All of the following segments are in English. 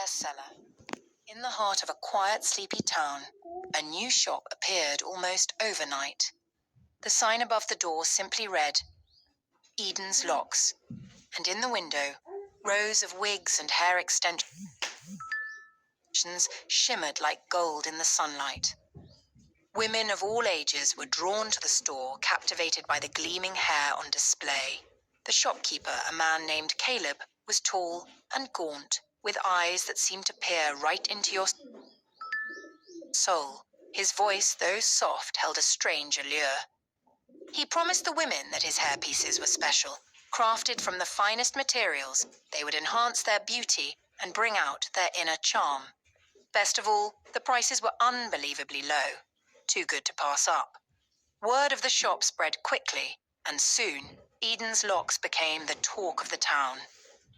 hair seller. In the heart of a quiet, sleepy town, a new shop appeared almost overnight. The sign above the door simply read, Eden's Locks, and in the window, rows of wigs and hair extensions shimmered like gold in the sunlight. Women of all ages were drawn to the store, captivated by the gleaming hair on display. The shopkeeper, a man named Caleb, was tall and gaunt, with eyes that seemed to peer right into your soul. His voice, though soft, held a strange allure. He promised the women that his hairpieces were special. Crafted from the finest materials, they would enhance their beauty and bring out their inner charm. Best of all, the prices were unbelievably low, too good to pass up. Word of the shop spread quickly, and soon, Eden's Locks became the talk of the town.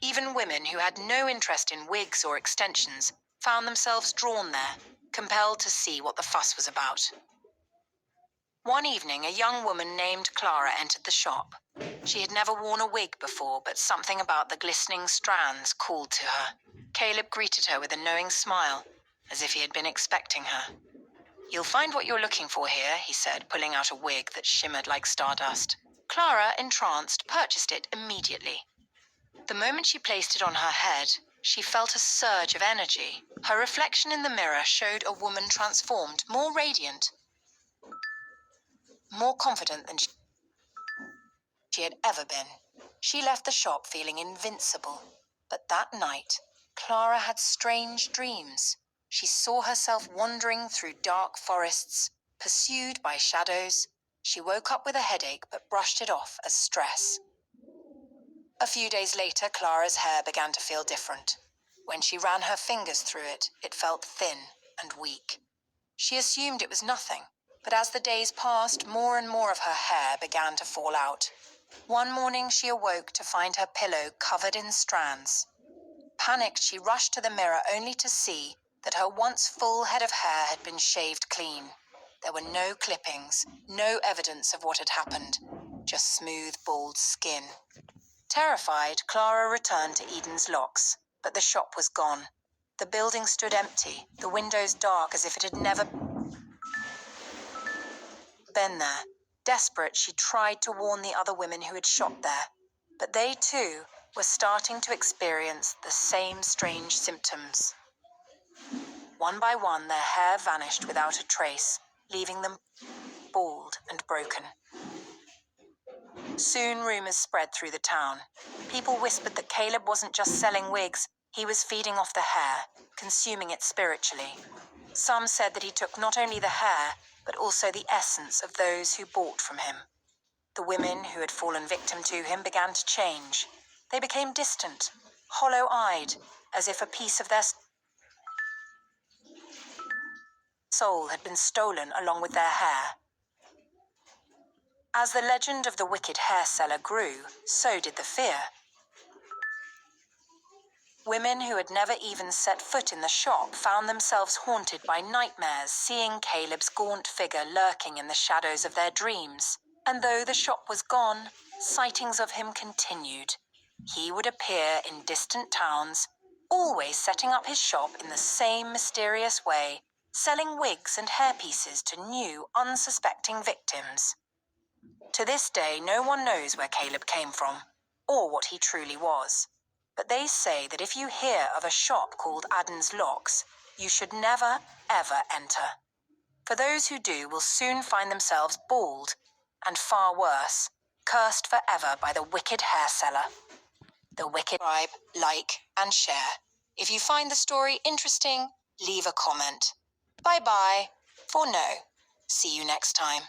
Even women who had no interest in wigs or extensions found themselves drawn there, compelled to see what the fuss was about. One evening, a young woman named Clara entered the shop. She had never worn a wig before, but something about the glistening strands called to her. Caleb greeted her with a knowing smile, as if he had been expecting her. "You'll find what you're looking for here," he said, pulling out a wig that shimmered like stardust. Clara, entranced, purchased it immediately. The moment she placed it on her head, she felt a surge of energy. Her reflection in the mirror showed a woman transformed, more radiant, more confident than she had ever been. She left the shop feeling invincible. But that night, Clara had strange dreams. She saw herself wandering through dark forests, pursued by shadows. She woke up with a headache but brushed it off as stress. A few days later, Clara's hair began to feel different. When she ran her fingers through it, it felt thin and weak. She assumed it was nothing, but as the days passed, more and more of her hair began to fall out. One morning, she awoke to find her pillow covered in strands. Panicked, she rushed to the mirror only to see that her once full head of hair had been shaved clean. There were no clippings, no evidence of what had happened, just smooth, bald skin. Terrified, Clara returned to Eden's Locks, but the shop was gone. The building stood empty, the windows dark as if it had never been there. Desperate, she tried to warn the other women who had shopped there, but they too were starting to experience the same strange symptoms. One by one, their hair vanished without a trace, leaving them bald and broken. Soon, rumors spread through the town. People whispered that Caleb wasn't just selling wigs, he was feeding off the hair, consuming it spiritually. Some said that he took not only the hair, but also the essence of those who bought from him. The women who had fallen victim to him began to change. They became distant, hollow-eyed, as if a piece of their soul had been stolen along with their hair. As the legend of the wicked hair seller grew, so did the fear. Women who had never even set foot in the shop found themselves haunted by nightmares, seeing Caleb's gaunt figure lurking in the shadows of their dreams. And though the shop was gone, sightings of him continued. He would appear in distant towns, always setting up his shop in the same mysterious way, selling wigs and hairpieces to new, unsuspecting victims. To this day, no one knows where Caleb came from, or what he truly was. But they say that if you hear of a shop called Eden's Locks, you should never, ever enter. For those who do will soon find themselves bald, and far worse, cursed forever by the wicked hair seller. The wicked. Subscribe, like, and share. If you find the story interesting, leave a comment. Bye-bye for now. See you next time.